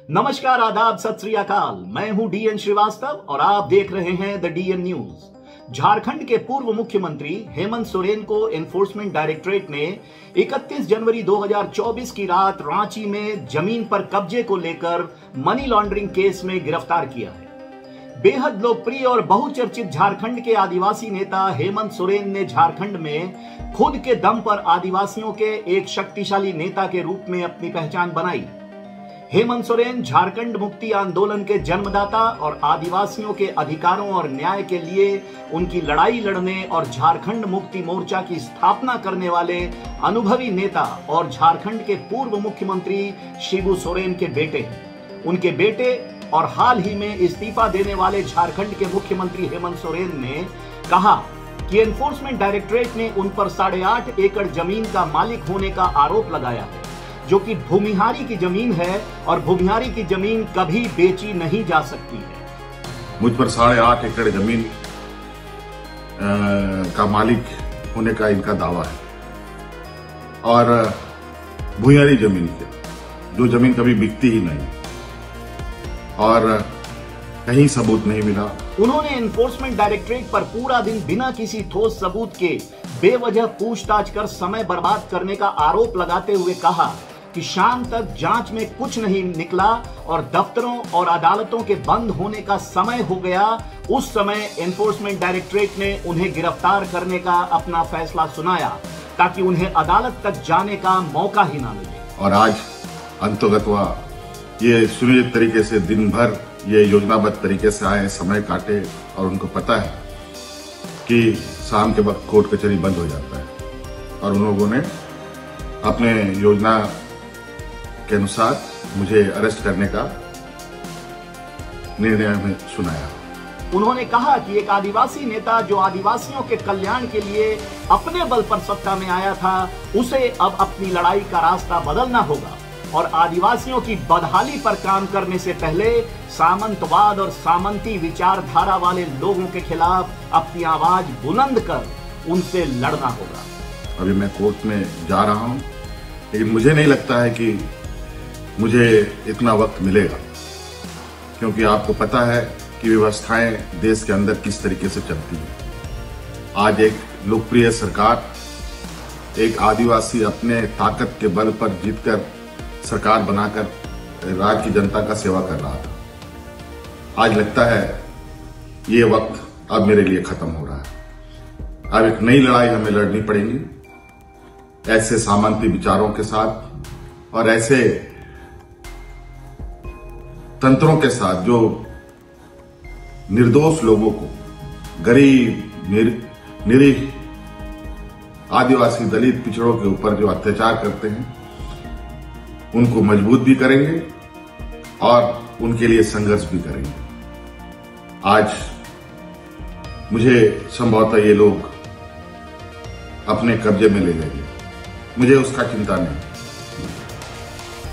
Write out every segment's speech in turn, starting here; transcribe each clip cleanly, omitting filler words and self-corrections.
नमस्कार, आदाब, सत श्री अकाल। मैं हूं डीएन श्रीवास्तव और आप देख रहे हैं द डीएन न्यूज। झारखंड के पूर्व मुख्यमंत्री हेमंत सोरेन को एनफोर्समेंट डायरेक्टरेट ने 31 जनवरी 2024 की रात रांची में जमीन पर कब्जे को लेकर मनी लॉन्ड्रिंग केस में गिरफ्तार किया है। बेहद लोकप्रिय और बहुचर्चित झारखंड के आदिवासी नेता हेमंत सोरेन ने झारखंड में खुद के दम पर आदिवासियों के एक शक्तिशाली नेता के रूप में अपनी पहचान बनाई। हेमंत सोरेन झारखंड मुक्ति आंदोलन के जन्मदाता और आदिवासियों के अधिकारों और न्याय के लिए उनकी लड़ाई लड़ने और झारखंड मुक्ति मोर्चा की स्थापना करने वाले अनुभवी नेता और झारखंड के पूर्व मुख्यमंत्री शिबू सोरेन के बेटे हैं। उनके बेटे और हाल ही में इस्तीफा देने वाले झारखंड के मुख्यमंत्री हेमंत सोरेन ने कहा कि एनफोर्समेंट डायरेक्टरेट ने उन पर 8.5 एकड़ जमीन का मालिक होने का आरोप लगाया है, जो कि भूमिहारी की जमीन है और भूमिहारी की जमीन कभी बेची नहीं जा सकती है। मुझ पर 8.5 एकड़ जमीन का मालिक होने का इनका दावा है और भूमिहारी जमीन है, जो जमीन कभी बिकती ही नहीं और कहीं सबूत नहीं मिला। उन्होंने एनफोर्समेंट डायरेक्टरेट पर पूरा दिन बिना किसी ठोस सबूत के बेवजह पूछताछ कर समय बर्बाद करने का आरोप लगाते हुए कहा कि शाम तक जांच में कुछ नहीं निकला और दफ्तरों और अदालतों के बंद होने का समय हो गया। उस समय एनफोर्समेंट डायरेक्टरेट ने उन्हें गिरफ्तार करने का अपना फैसला सुनाया ताकि उन्हें अदालत तक जाने का मौका ही ना मिले। और आज अंतोगत्वा ये सुनिश्चित तरीके से दिन भर ये योजनाबद्ध तरीके से आए, समय काटे और उनको पता है कि शाम के वक्त कोर्ट कचहरी बंद हो जाता है और उन लोगों ने अपने योजना के अनुसार मुझे अरेस्ट करने का निर्णय हमें सुनाया। उन्होंने कहा कि एक आदिवासी नेता जो आदिवासियों के कल्याण के लिए अपने बल पर सत्ता में आया था, उसे अब अपनी लड़ाई का रास्ता बदलना होगा और आदिवासियों की बदहाली पर काम करने से पहले सामंतवाद और सामंती विचारधारा वाले लोगों के खिलाफ अपनी आवाज बुलंद कर उनसे लड़ना होगा। अभी मैं कोर्ट में जा रहा हूं, लेकिन मुझे नहीं लगता है कि मुझे इतना वक्त मिलेगा, क्योंकि आपको पता है कि व्यवस्थाएं देश के अंदर किस तरीके से चलती हैं। आज एक लोकप्रिय सरकार, एक आदिवासी अपने ताकत के बल पर जीतकर सरकार बनाकर राज्य की जनता का सेवा कर रहा था। आज लगता है ये वक्त अब मेरे लिए खत्म हो रहा है। अब एक नई लड़ाई हमें लड़नी पड़ेगी, ऐसे सामंती विचारों के साथ और ऐसे तंत्रों के साथ जो निर्दोष लोगों को, गरीब, निरीह, आदिवासी, दलित, पिछड़ों के ऊपर जो अत्याचार करते हैं, उनको मजबूत भी करेंगे और उनके लिए संघर्ष भी करेंगे। आज मुझे संभवतः ये लोग अपने कब्जे में ले लेंगे, मुझे उसका चिंता नहीं।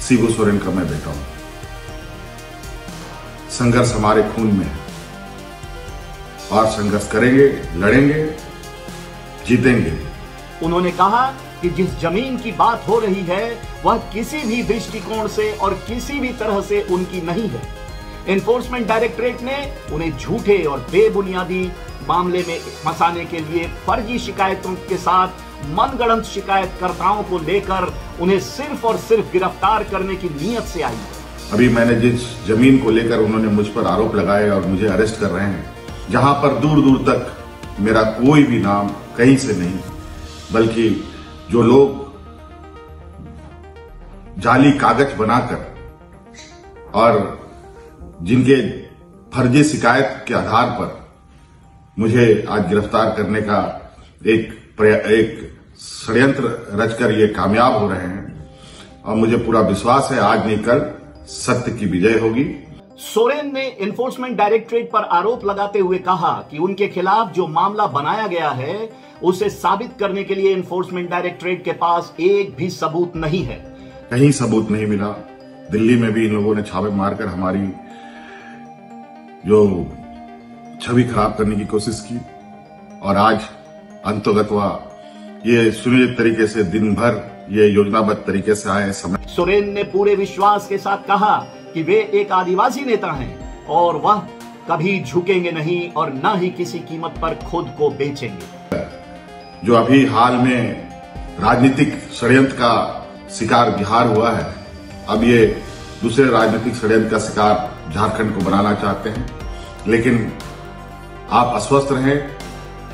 शिबू सोरेन का मैं बेटा हूं, संघर्ष हमारे खून में है और संघर्ष करेंगे, लड़ेंगे, जीतेंगे। उन्होंने कहा कि जिस जमीन की बात हो रही है वह किसी भी दृष्टिकोण से और किसी भी तरह से उनकी नहीं है। एनफोर्समेंट डायरेक्टरेट ने उन्हें झूठे और बेबुनियादी मामले में फंसाने के लिए फर्जी शिकायतों के साथ मनगढ़ंत शिकायतकर्ताओं को लेकर उन्हें सिर्फ और सिर्फ गिरफ्तार करने की नीयत से आई है। अभी मैंने जिस जमीन को लेकर उन्होंने मुझ पर आरोप लगाए और मुझे अरेस्ट कर रहे हैं, जहां पर दूर दूर तक मेरा कोई भी नाम कहीं से नहीं, बल्कि जो लोग जाली कागज बनाकर और जिनके फर्जी शिकायत के आधार पर मुझे आज गिरफ्तार करने का एक षड्यंत्र रचकर ये कामयाब हो रहे हैं और मुझे पूरा विश्वास है आज नहीं कल सत्य की विजय होगी। सोरेन ने एनफोर्समेंट डायरेक्टरेट पर आरोप लगाते हुए कहा कि उनके खिलाफ जो मामला बनाया गया है उसे साबित करने के लिए एनफोर्समेंट डायरेक्टरेट के पास एक भी सबूत नहीं है। कहीं सबूत नहीं मिला। दिल्ली में भी इन लोगों ने छापे मारकर हमारी जो छवि खराब करने की कोशिश की और आज अंतोगत्वा ये सुनिश्चित तरीके से दिन भर ये योजनाबद्ध तरीके से आए समय। सोरेन ने पूरे विश्वास के साथ कहा कि वे एक आदिवासी नेता हैं और वह कभी झुकेंगे नहीं और न ही किसी कीमत पर खुद को बेचेंगे। जो अभी हाल में राजनीतिक षड्यंत्र का शिकार बिहार हुआ है, अब ये दूसरे राजनीतिक षड्यंत्र का शिकार झारखंड को बनाना चाहते हैं। लेकिन आप आश्वस्त रहें,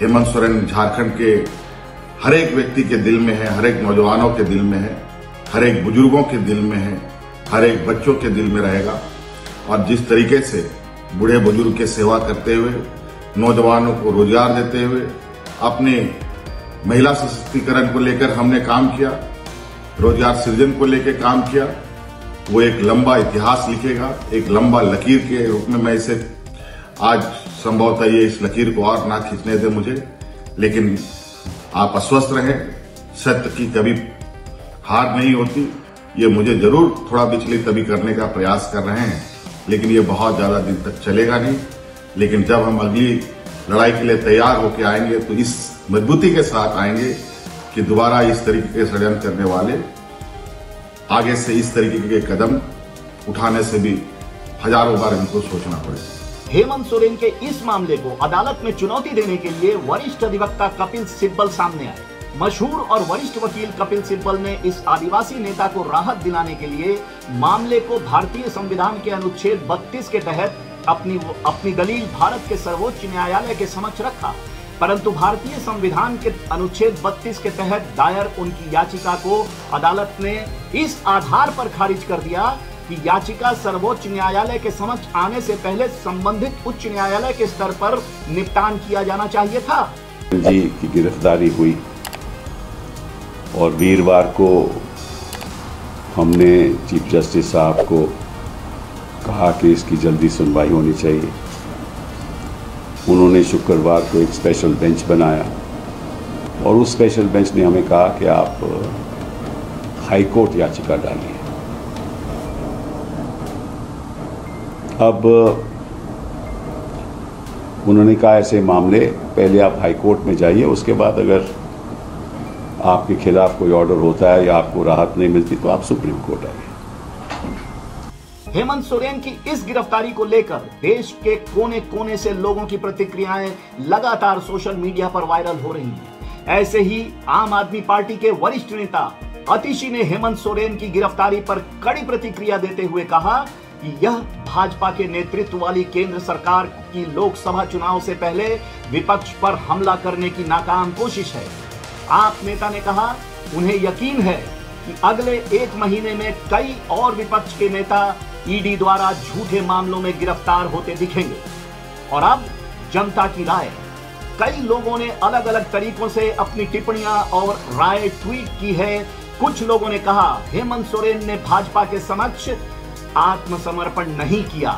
हेमंत सोरेन झारखंड के हर एक व्यक्ति के दिल में है, हर एक नौजवानों के दिल में है, हर एक बुजुर्गों के दिल में है, हर एक बच्चों के दिल में रहेगा। और जिस तरीके से बूढ़े बुजुर्ग की सेवा करते हुए, नौजवानों को रोजगार देते हुए, अपने महिला सशक्तिकरण को लेकर हमने काम किया, रोजगार सृजन को लेकर काम किया, वो एक लंबा इतिहास लिखेगा। एक लंबा लकीर के रूप में मैं इसे आज संभवतः ये इस लकीर को और ना खींचने दे मुझे, लेकिन आप आश्वस्त रहें, सत्य की कभी हार नहीं होती। ये मुझे जरूर थोड़ा विचलित अभी करने का प्रयास कर रहे हैं, लेकिन ये बहुत ज्यादा दिन तक चलेगा नहीं। लेकिन जब हम अगली लड़ाई के लिए तैयार होकर आएंगे तो इस मजबूती के साथ आएंगे कि दोबारा इस तरीके के षड्यंत्र करने वाले आगे से इस तरीके के कदम उठाने से भी हजारों बार इनको सोचना पड़ेगा। हेमंत सोरेन के इस मामले को अदालत में चुनौती देने के लिए वरिष्ठ अधिवक्ता कपिल सिब्बल सामने आए। मशहूर और वरिष्ठ वकील कपिल सिब्बल ने इस आदिवासी नेता को राहत दिलाने के लिए मामले को भारतीय संविधान के अनुच्छेद 32 के तहत अपनी दलील भारत के सर्वोच्च न्यायालय के समक्ष रखा, परंतु भारतीय संविधान के अनुच्छेद 32 के तहत दायर उनकी याचिका को अदालत ने इस आधार पर खारिज कर दिया कि याचिका सर्वोच्च न्यायालय के समक्ष आने से पहले संबंधित उच्च न्यायालय के स्तर पर निपटान किया जाना चाहिए था। जी की गिरफ्तारी हुई और वीरवार को हमने चीफ जस्टिस साहब को कहा कि इसकी जल्दी सुनवाई होनी चाहिए। उन्होंने शुक्रवार को एक स्पेशल बेंच बनाया और उस स्पेशल बेंच ने हमें कहा कि आप हाई कोर्ट याचिका डालिए। अब उन्होंने कहा ऐसे मामले पहले आप हाई कोर्ट में जाइए, उसके बाद अगर आपके खिलाफ कोई ऑर्डर होता है या आपको राहत नहीं मिलती तो आप सुप्रीम कोर्ट आइए। हेमंत सोरेन की इस गिरफ्तारी को लेकर देश के कोने कोने से लोगों की प्रतिक्रियाएं लगातार सोशल मीडिया पर वायरल हो रही हैं। ऐसे ही आम आदमी पार्टी के वरिष्ठ नेता अतिशी ने हेमंत सोरेन की गिरफ्तारी पर कड़ी प्रतिक्रिया देते हुए कहा कि यह भाजपा के नेतृत्व वाली केंद्र सरकार की लोकसभा चुनाव से पहले विपक्ष पर हमला करने की नाकाम कोशिश है। आप नेता ने कहा उन्हें यकीन है कि अगले 1 महीने में कई और विपक्ष के नेता ईडी द्वारा झूठे मामलों में गिरफ्तार होते दिखेंगे। और अब जनता की राय, कई लोगों ने अलग अलग तरीकों से अपनी टिप्पणियां और राय ट्वीट की है। कुछ लोगों ने कहा हेमंत सोरेन ने भाजपा के समक्ष आत्मसमर्पण नहीं किया,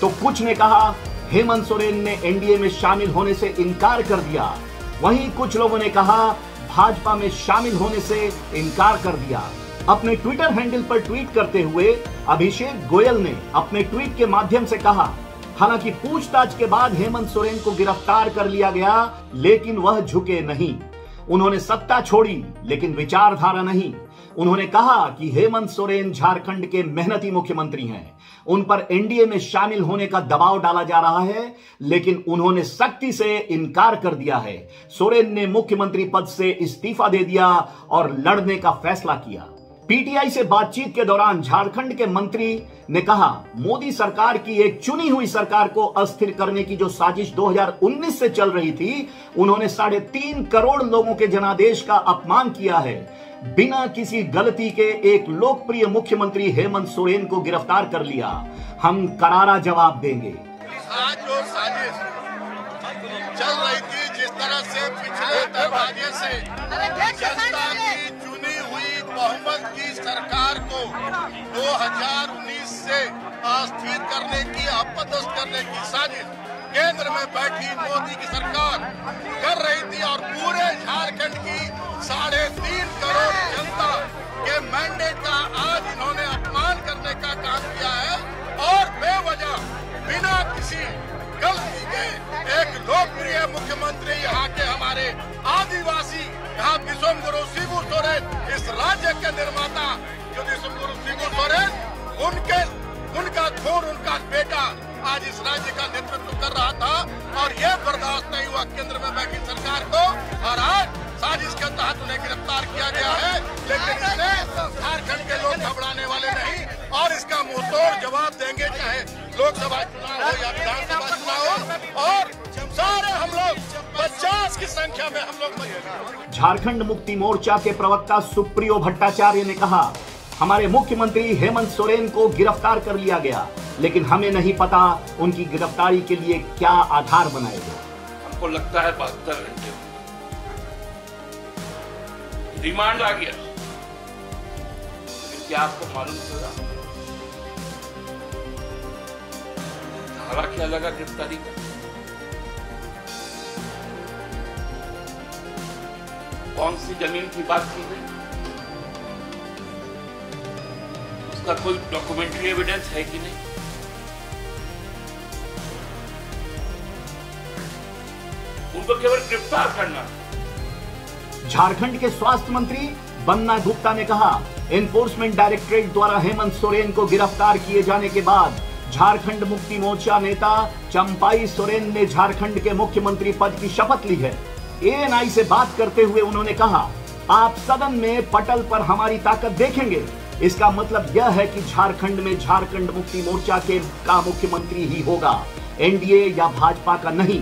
तो कुछ ने कहा हेमंत सोरेन ने एनडीए में शामिल होने से इनकार कर दिया। वहीं कुछ लोगों ने कहा भाजपा में शामिल होने से इनकार कर दिया। अपने ट्विटर हैंडल पर ट्वीट करते हुए अभिषेक गोयल ने अपने ट्वीट के माध्यम से कहा, हालांकि पूछताछ के बाद हेमंत सोरेन को गिरफ्तार कर लिया गया, लेकिन वह झुके नहीं। उन्होंने सत्ता छोड़ी लेकिन विचारधारा नहीं। उन्होंने कहा कि हेमंत सोरेन झारखंड के मेहनती मुख्यमंत्री हैं, उन पर एनडीए में शामिल होने का दबाव डाला जा रहा है, लेकिन उन्होंने सख्ती से इनकार कर दिया है। सोरेन ने मुख्यमंत्री पद से इस्तीफा दे दिया और लड़ने का फैसला किया। पीटीआई से बातचीत के दौरान झारखंड के मंत्री ने कहा, मोदी सरकार की एक चुनी हुई सरकार को अस्थिर करने की जो साजिश 2019 से चल रही थी, उन्होंने 3.5 करोड़ लोगों के जनादेश का अपमान किया है। बिना किसी गलती के एक लोकप्रिय मुख्यमंत्री हेमंत सोरेन को गिरफ्तार कर लिया। हम करारा जवाब देंगे। आज जो साजिश चल रही थी, जिस तरह से पिछले दरवाजे से जनता की चुनी हुई बहुमत की सरकार को 2019 से अस्थिर करने की, अपदस्थ करने की साजिश केंद्र में बैठी मोदी की सरकार कर रही थी और पूरे झारखंड की 3.5 करोड़ जनता के मैंडेट का आज इन्होंने अपमान करने का काम किया है। और बेवजह बिना किसी गलती के एक लोकप्रिय मुख्यमंत्री, यहाँ के हमारे आदिवासी, यहाँ विश्वगुरु शिबू सोरेन, इस राज्य के निर्माता जो विश्वगुरु शिबू सोरेन, उनके उनका खून, उनका बेटा आज इस राज्य का नेतृत्व कर रहा था और ये बर्दाश्त नहीं हुआ केंद्र में बैठी सरकार को, और आज साजिश के तहत उन्हें गिरफ्तार किया गया है। लेकिन इससे झारखंड के लोग घबराने वाले नहीं और इसका मुंहतोड़ जवाब देंगे, चाहे लोकसभा चुनाव हो या विधानसभा चुनाव हो। और सारे हम लोग 50 की संख्या में हम लोग। झारखंड मुक्ति मोर्चा के प्रवक्ता सुप्रियो भट्टाचार्य ने कहा, हमारे मुख्यमंत्री हेमंत सोरेन को गिरफ्तार कर लिया गया, लेकिन हमें नहीं पता उनकी गिरफ्तारी के लिए क्या आधार बनाए गए। हमको लगता है 72 घंटे रिमांड आ गया, लेकिन क्या आपको मालूम चला धारा क्या लगा गिरफ्तारी का? कौन सी जमीन की बात की गई? उसका कोई डॉक्यूमेंट्री एविडेंस है कि नहीं? उनको केवल गिरफ्तार करना। झारखंड के स्वास्थ्य मंत्री बन्ना गुप्ता ने कहा, एनफोर्समेंट डायरेक्टरेट द्वारा हेमंत सोरेन को गिरफ्तार किए जाने के बाद झारखंड मुक्ति मोर्चा नेता चंपाई सोरेन ने झारखंड के मुख्यमंत्री पद की शपथ ली है। एएनआई से बात करते हुए उन्होंने कहा, आप सदन में पटल पर हमारी ताकत देखेंगे। इसका मतलब यह है कि झारखंड में झारखंड मुक्ति मोर्चा का मुख्यमंत्री ही होगा, एनडीए या भाजपा का नहीं।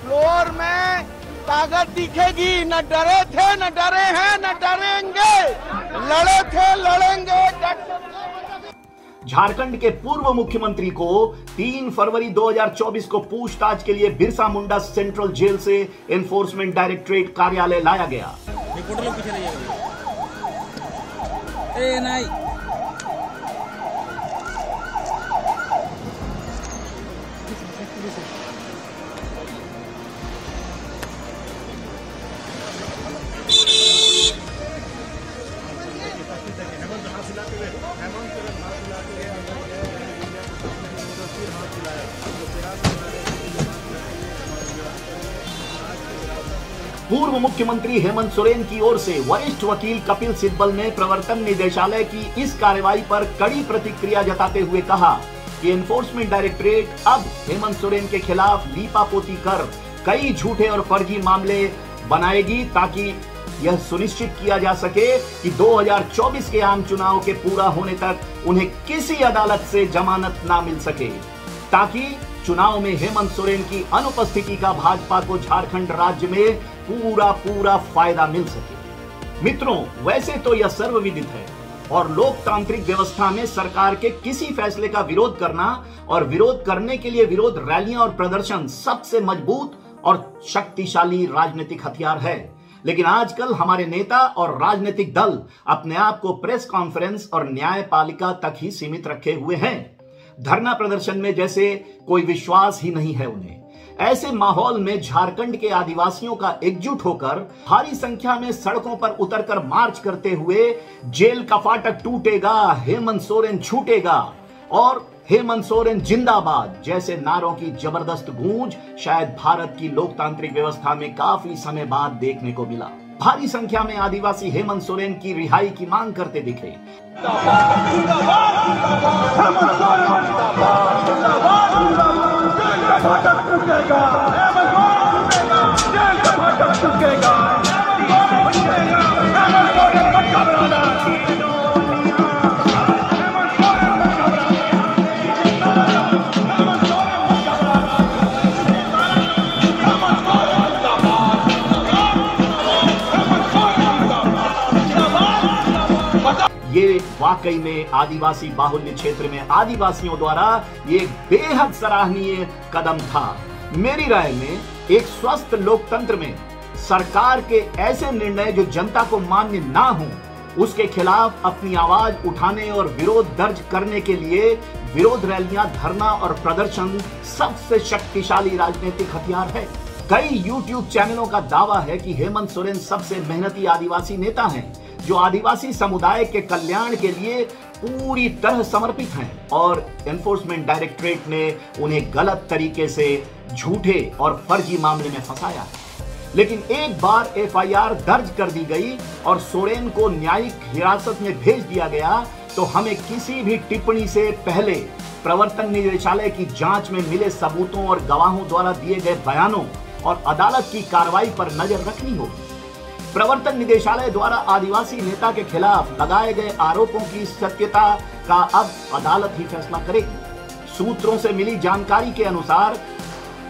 फ्लोर में ताकत दिखेगी, न डरे थे न डरे हैं न डरेंगे, लड़े थे लड़ेंगे। झारखंड के पूर्व मुख्यमंत्री को 3 फरवरी 2024 को पूछताछ के लिए बिरसा मुंडा सेंट्रल जेल से एनफोर्समेंट डायरेक्टरेट कार्यालय लाया गया। पूर्व मुख्यमंत्री हेमंत सोरेन की ओर से वरिष्ठ वकील कपिल सिब्बल ने प्रवर्तन निदेशालय की इस कार्रवाई पर कड़ी प्रतिक्रिया जताते हुए कहा कि एनफोर्समेंट डायरेक्टरेट अब हेमंत सोरेन के खिलाफ लीपापोती कर कई झूठे और फर्जी मामले बनाएगी, ताकि यह सुनिश्चित किया जा सके कि 2024 के आम चुनाव के पूरा होने तक उन्हें किसी अदालत से जमानत ना मिल सके, ताकि चुनाव में हेमंत सोरेन की अनुपस्थिति का भाजपा को झारखंड राज्य में पूरा फायदा मिल सके। मित्रों, वैसे तो यह सर्वविदित है और लोकतांत्रिक व्यवस्था में सरकार के किसी फैसले का विरोध करना और विरोध करने के लिए विरोध रैलियां और प्रदर्शन सबसे मजबूत और शक्तिशाली राजनीतिक हथियार है। लेकिन आजकल हमारे नेता और राजनीतिक दल अपने आप को प्रेस कॉन्फ्रेंस और न्यायपालिका तक ही सीमित रखे हुए हैं। धरना प्रदर्शन में जैसे कोई विश्वास ही नहीं है उन्हें। ऐसे माहौल में झारखंड के आदिवासियों का एकजुट होकर भारी संख्या में सड़कों पर उतरकर मार्च करते हुए जेल का फाटक टूटेगा, हेमंत सोरेन छूटेगा और हेमंत सोरेन जिंदाबाद जैसे नारों की जबरदस्त गूंज शायद भारत की लोकतांत्रिक व्यवस्था में काफी समय बाद देखने को मिला। भारी संख्या में आदिवासी हेमंत सोरेन की रिहाई की मांग करते दिखे। ये वाकई में आदिवासी बाहुल्य क्षेत्र में आदिवासियों द्वारा ये बेहद सराहनीय कदम था। मेरी राय में एक स्वस्थ लोकतंत्र में सरकार के ऐसे निर्णय जो जनता को मान्य ना हो, उसके खिलाफ अपनी आवाज उठाने और विरोध दर्ज करने के लिए विरोध रैलियां, धरना और प्रदर्शन सबसे शक्तिशाली राजनीतिक हथियार है। कई YouTube चैनलों का दावा है कि हेमंत सोरेन सबसे मेहनती आदिवासी नेता हैं, जो आदिवासी समुदाय के कल्याण के लिए पूरी तरह समर्पित हैं और एनफोर्समेंट डायरेक्टरेट ने उन्हें गलत तरीके से झूठे और फर्जी मामले में फंसाया है। लेकिन एक बार FIR दर्ज कर दी गई और सोरेन को न्यायिक हिरासत में भेज दिया गया तो हमें किसी भी टिप्पणी से पहले प्रवर्तन निदेशालय की जांच में मिले सबूतों और गवाहों द्वारा दिए गए बयानों और अदालत की कार्रवाई पर नजर रखनी होगी। प्रवर्तन निदेशालय द्वारा आदिवासी नेता के खिलाफ लगाए गए आरोपों की सत्यता का अब अदालत ही फैसला करेगी। सूत्रों से मिली जानकारी के अनुसार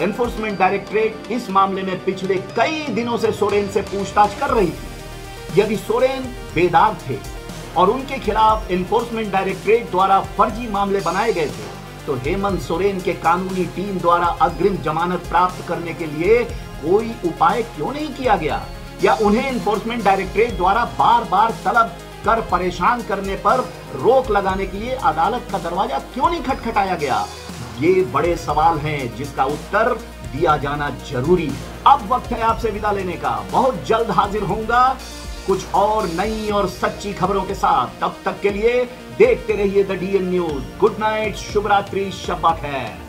एनफोर्समेंट डायरेक्टरेट इस मामले में पिछले कई दिनों से सोरेन से पूछताछ कर रही थी। यदि सोरेन बेदाग थे और उनके खिलाफ एनफोर्समेंट डायरेक्टरेट द्वारा फर्जी मामले बनाए गए थे, तो हेमंत सोरेन के कानूनी टीम द्वारा अग्रिम जमानत प्राप्त करने के लिए कोई उपाय क्यों नहीं किया गया, या उन्हें एनफोर्समेंट डायरेक्टरेट द्वारा बार बार तलब कर परेशान करने पर रोक लगाने के लिए अदालत का दरवाजा क्यों नहीं खटखटाया गया? ये बड़े सवाल हैं जिसका उत्तर दिया जाना जरूरी है। अब वक्त है आपसे विदा लेने का। बहुत जल्द हाजिर होऊंगा कुछ और नई और सच्ची खबरों के साथ। तब तक के लिए देखते रहिए the DN news. Good night, शुभ रात्रि, शब्बा खैर।